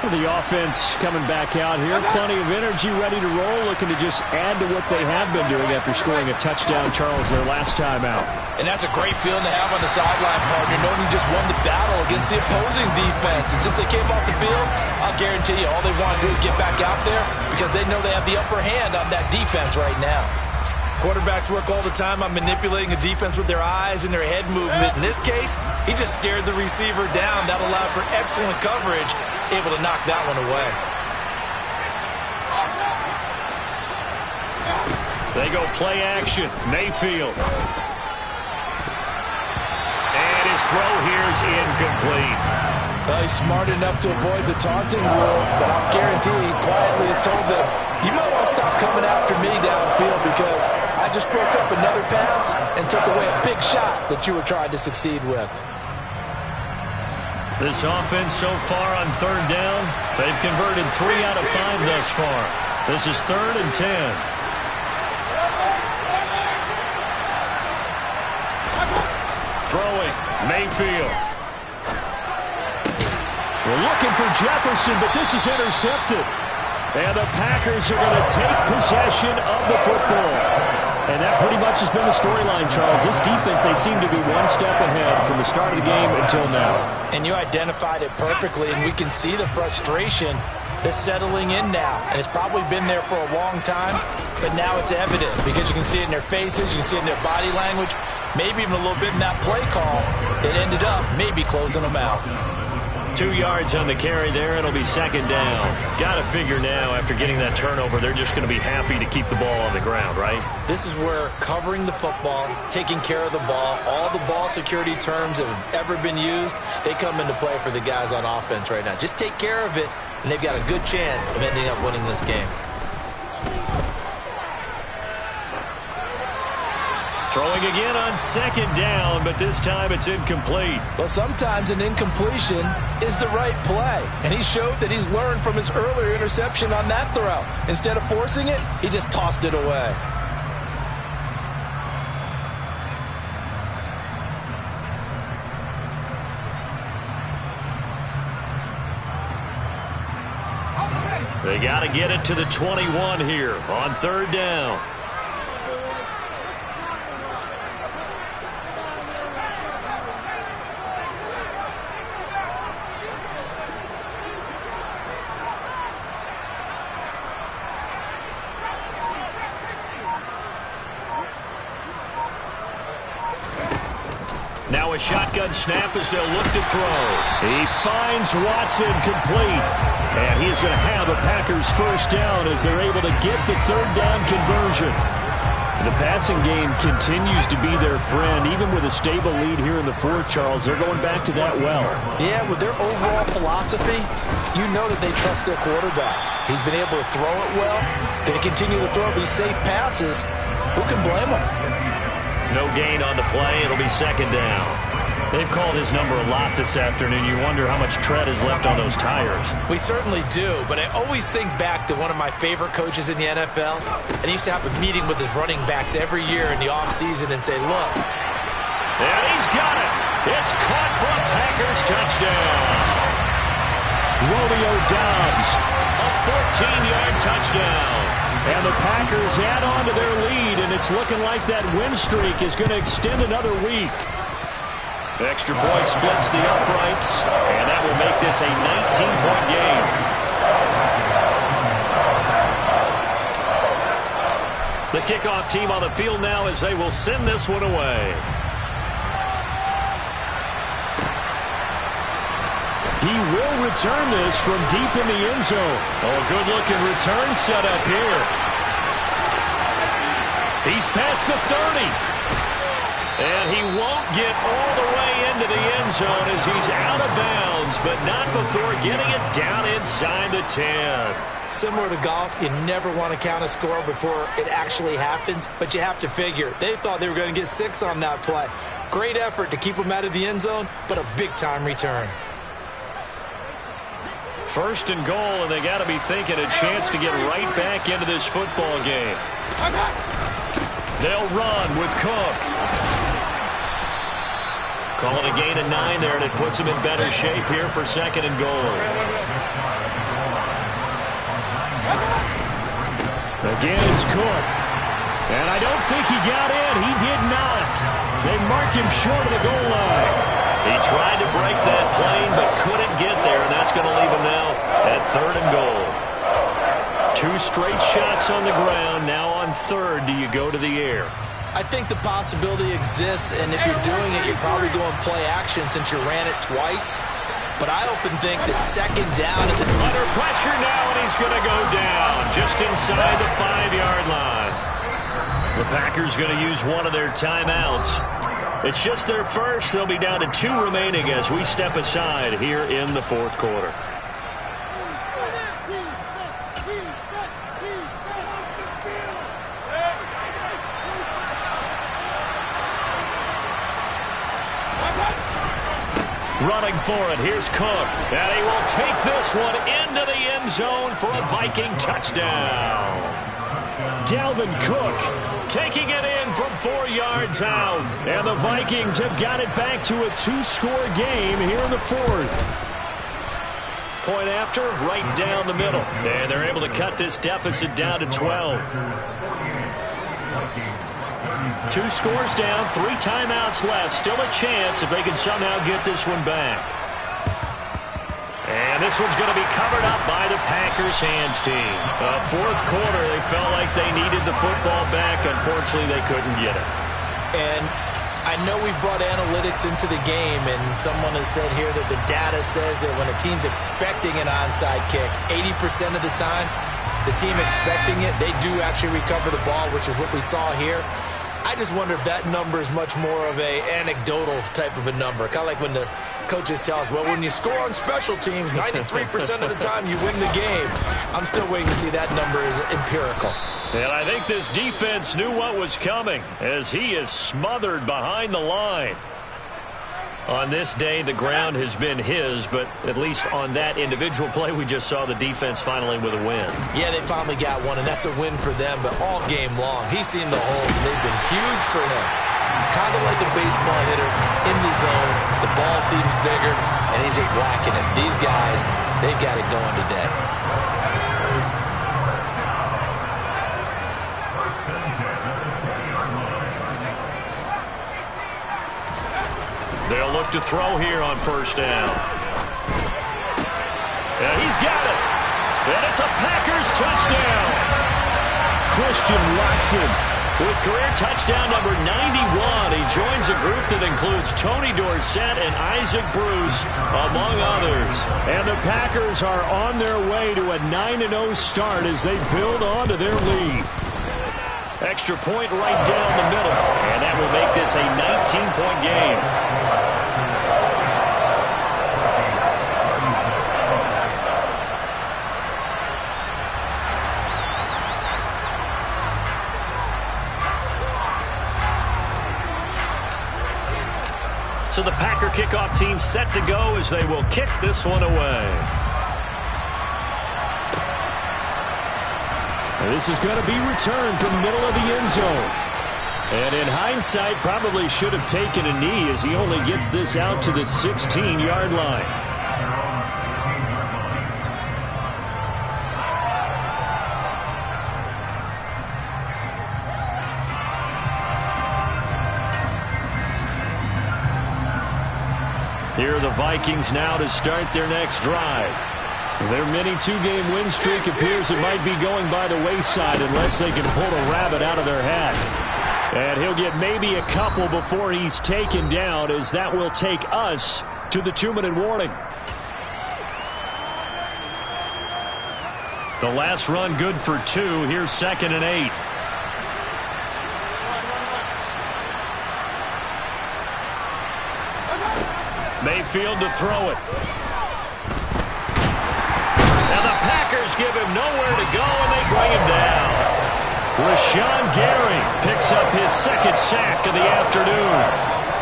The offense coming back out here. Plenty of energy, ready to roll, looking to just add to what they have been doing after scoring a touchdown, Charles, their last time out. And that's a great feeling to have on the sideline, partner, knowing you just won the battle against the opposing defense. And since they came off the field, I'll guarantee you all they want to do is get back out there because they know they have the upper hand on that defense right now. Quarterbacks work all the time on manipulating a defense with their eyes and their head movement. In this case, he just stared the receiver down. That allowed for excellent coverage, able to knock that one away. They go play action. Mayfield. And his throw here is incomplete. He's smart enough to avoid the taunting rule, but I'm guaranteed he quietly has told them, you might want to stop coming after me downfield because I just broke up another pass and took away a big shot that you were trying to succeed with. This offense so far on 3rd down, they've converted 3 out of 5 thus far. This is 3rd and 10. Throwing, Mayfield. We're looking for Jefferson, but this is intercepted. And the Packers are going to take possession of the football. And that pretty much has been the storyline, Charles. This defense, they seem to be one step ahead from the start of the game until now. And you identified it perfectly, and we can see the frustration that's settling in now. And it's probably been there for a long time, but now it's evident because you can see it in their faces, you can see it in their body language, maybe even a little bit in that play call that ended up maybe closing them out. 2 yards on the carry there. It'll be 2nd down. Got to figure now, after getting that turnover, they're just going to be happy to keep the ball on the ground, right? This is where covering the football, taking care of the ball, all the ball security terms that have ever been used, they come into play for the guys on offense right now. Just take care of it, and they've got a good chance of ending up winning this game. Throwing again on second down, but this time it's incomplete. Well, sometimes an incompletion is the right play, and he showed that he's learned from his earlier interception on that throw. Instead of forcing it, he just tossed it away. They got to get it to the 21 here on third down. Now a shotgun snap as they'll look to throw. He finds Watson complete. And he's going to have a Packers first down as they're able to get the third down conversion. The passing game continues to be their friend. Even with a stable lead here in the fourth, Charles, they're going back to that well. Yeah, with their overall philosophy, you know that they trust their quarterback. He's been able to throw it well. They continue to throw these safe passes. Who can blame them? No gain on the play. It'll be second down. They've called his number a lot this afternoon. You wonder how much tread is left on those tires. We certainly do, but I always think back to one of my favorite coaches in the NFL, and he used to have a meeting with his running backs every year in the offseason and say, look. And he's got it. It's caught for a Packers touchdown. Romeo Doubs. A 14-yard touchdown. And the Packers add on to their lead, and it's looking like that win streak is going to extend another week. Extra point splits the uprights, and that will make this a 19-point game. The kickoff team on the field now as they will send this one away. He will return this from deep in the end zone. Oh, good-looking return set up here. He's past the 30. And he won't get all the way into the end zone as he's out of bounds, but not before getting it down inside the 10. Similar to golf, you never want to count a score before it actually happens, but you have to figure. They thought they were going to get 6 on that play. Great effort to keep them out of the end zone, but a big-time return. First and goal, and they got to be thinking a chance to get right back into this football game. They'll run with Cook. Calling a gain of 9 there, and it puts him in better shape here for second and goal. Again, it's Cook. And I don't think he got in. He did not. They marked him short of the goal line. He tried to break that plane, but couldn't get there, and that's going to leave him now at third and goal. 2 straight shots on the ground. Now on third, do you go to the air? I think the possibility exists, and if you're doing it, you're probably going play action since you ran it twice. But I often think that second down is under pressure now, and he's going to go down just inside the 5-yard line. The Packers going to use one of their timeouts. It's just their first. They'll be down to 2 remaining as we step aside here in the fourth quarter. Running for it, here's Cook, and he will take this one into the end zone for a Viking touchdown. Dalvin Cook taking it in from 4 yards out. And the Vikings have got it back to a 2-score game here in the fourth. Point after, right down the middle. And they're able to cut this deficit down to 12. 2 scores down, 3 timeouts left. Still a chance if they can somehow get this one back. And this one's going to be covered up by the Packers hands team. Fourth quarter, they felt like they needed the football back. Unfortunately, they couldn't get it. And I know we brought analytics into the game, and someone has said here that the data says that when a team's expecting an onside kick, 80% of the time, the team expecting it, they do actually recover the ball, which is what we saw here. I just wonder if that number is much more of a anecdotal type of a number. Kind of like when the coaches tell us, well, when you score on special teams, 93% of the time you win the game. I'm still waiting to see that number is empirical. And I think this defense knew what was coming as he is smothered behind the line. On this day, the ground has been his, but at least on that individual play, we just saw the defense finally with a win. Yeah, they finally got one, and that's a win for them, but all game long, he's seen the holes, and they've been huge for him. Kind of like a baseball hitter in the zone. The ball seems bigger, and he's just whacking it. These guys, they've got it going today. They'll look to throw here on first down. And he's got it. And it's a Packers touchdown. Christian Watson with career touchdown number 91. He joins a group that includes Tony Dorsett and Isaac Bruce, among others. And the Packers are on their way to a 9-0 start as they build on to their lead. Extra point right down the middle. And that will make this a 19-point game. So the Packer kickoff team set to go as they will kick this one away. This is going to be returned from the middle of the end zone. And in hindsight, probably should have taken a knee as he only gets this out to the 16-yard line. Here are the Vikings now to start their next drive. Their mini two-game win streak appears it might be going by the wayside unless they can pull a rabbit out of their hat. And he'll get maybe a couple before he's taken down, as that will take us to the 2-minute warning. The last run good for 2. Here's 2nd and 8. Mayfield to throw it. And the Packers give him nowhere to go, and they bring him down. Rashawn Gary picks up his 2nd sack of the afternoon.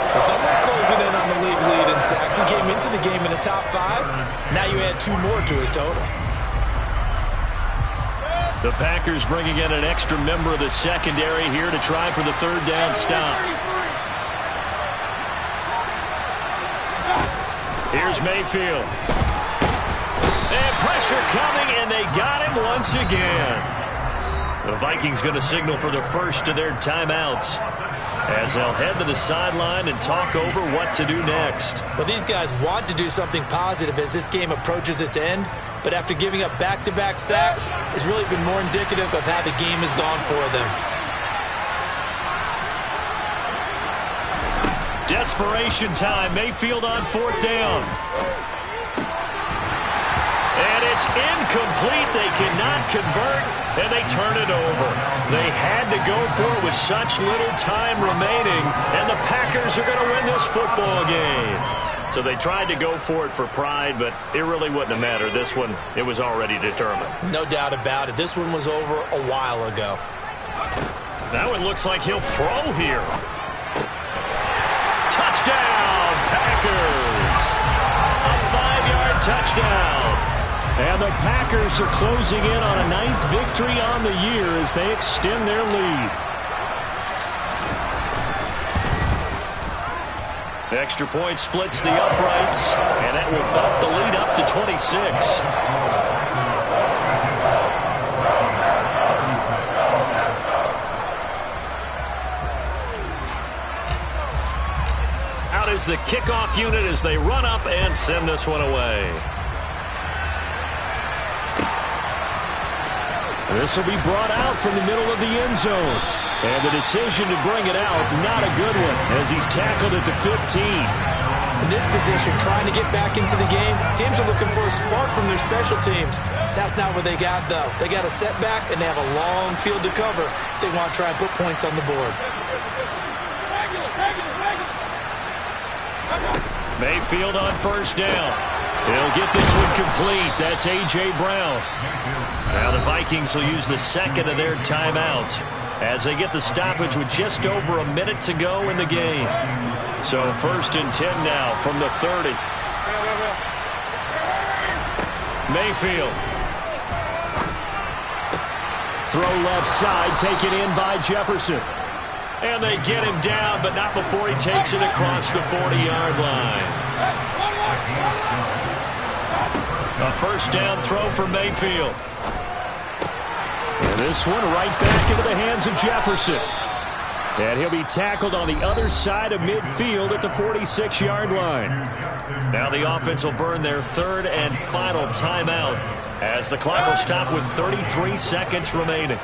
Well, someone's closing in on the league lead in sacks. He came into the game in the top 5. Now you add 2 more to his total. The Packers bringing in an extra member of the secondary here to try for the 3rd down stop. Here's Mayfield. And pressure coming, and they got him once again. The Vikings going to signal for the first of their timeouts as they'll head to the sideline and talk over what to do next. Well, these guys want to do something positive as this game approaches its end, but after giving up back-to-back sacks, it's really been more indicative of how the game has gone for them. Desperation time. Mayfield on 4th down. And it's incomplete. They cannot convert, and they turn it over. They had to go for it with such little time remaining, and the Packers are going to win this football game. So they tried to go for it for pride, but it really wouldn't have mattered. This one, it was already determined. No doubt about it. This one was over a while ago. Now it looks like he'll throw here. Touchdown, Packers! A 5-yard touchdown. And the Packers are closing in on a 9th victory on the year as they extend their lead. Extra point splits the uprights, and that will bump the lead up to 26. Out is the kickoff unit as they run up and send this one away. This will be brought out from the middle of the end zone. And the decision to bring it out, not a good one, as he's tackled at the 15. In this position, trying to get back into the game, teams are looking for a spark from their special teams. That's not what they got, though. They got a setback, and they have a long field to cover if they want to try and put points on the board. Mayfield on 1st down. He'll get this one complete. That's A.J. Brown. Now the Vikings will use the second of their timeouts as they get the stoppage with just over a minute to go in the game. So 1st and 10 now from the 30. Mayfield. Throw left side, taken in by Jefferson. And they get him down, but not before he takes it across the 40-yard line. A first down throw for Mayfield. And this one right back into the hands of Jefferson. And he'll be tackled on the other side of midfield at the 46-yard line. Now the offense will burn their 3rd and final timeout as the clock will stop with 33 seconds remaining.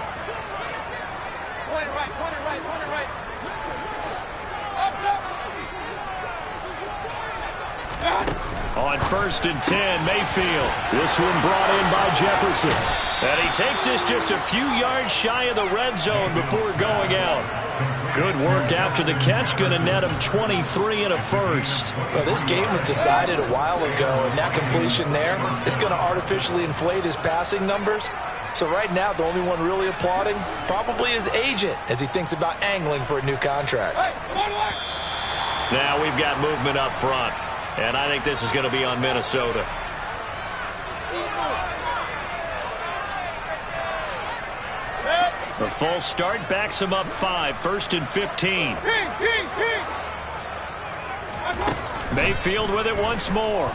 On 1st and 10, Mayfield. This one brought in by Jefferson. And he takes this just a few yards shy of the red zone before going out. Good work after the catch. Going to net him 23 and a first. Well, this game was decided a while ago, and that completion there is going to artificially inflate his passing numbers. So right now, the only one really applauding probably his agent as he thinks about angling for a new contract. Now we've got movement up front, and I think this is going to be on Minnesota. The full start backs him up 5, 1st and 15. Mayfield with it once more.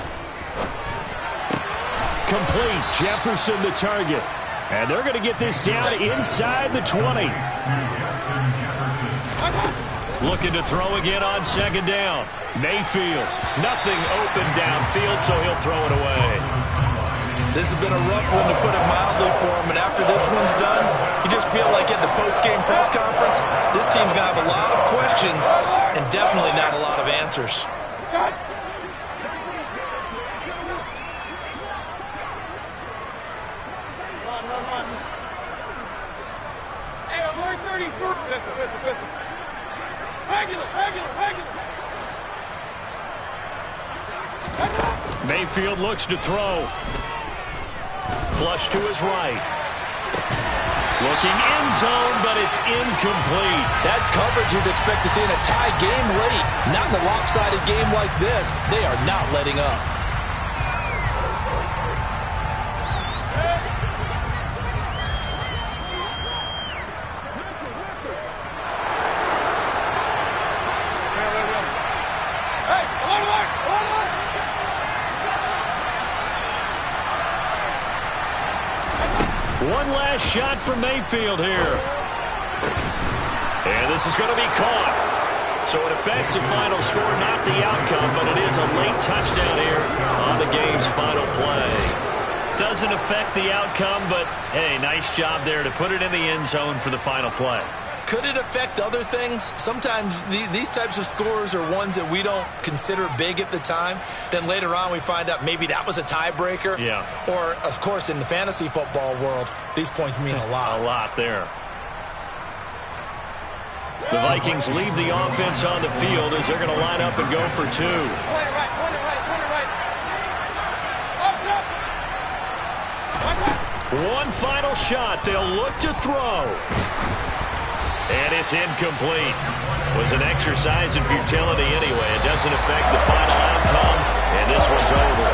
Complete. Jefferson the target. And they're going to get this down inside the 20. Looking to throw again on 2nd down. Mayfield. Nothing open downfield, so he'll throw it away. This has been a rough one, to put it mildly, for him. And after this one's done, you just feel like at the post-game press conference, this team's going to have a lot of questions and definitely not a lot of answers. Mayfield looks to throw. Flush to his right. Looking end zone, but it's incomplete. That's coverage you'd expect to see in a tie game late. Not in a lopsided game like this. They are not letting up. One last shot for Mayfield here. And this is going to be caught. So it affects the final score, not the outcome, but it is a late touchdown here on the game's final play. Doesn't affect the outcome, but, hey, nice job there to put it in the end zone for the final play. Could it affect other things? Sometimes these types of scores are ones that we don't consider big at the time. Then later on we find out maybe that was a tiebreaker. Yeah. Or, of course, in the fantasy football world, these points mean a lot. A lot there. The Vikings leave the offense on the field as they're going to line up and go for 2. One final shot. They'll look to throw. And it's incomplete. It was an exercise in futility anyway. It doesn't affect the final outcome, and this one's over.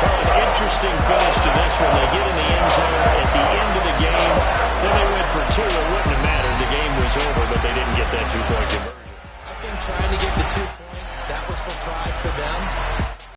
Well, an interesting finish to this one. They get in the end zone at the end of the game. Then they went for 2. It wouldn't have mattered. The game was over, but they didn't get that 2-point conversion. I think trying to get the 2 points, that was for pride for them.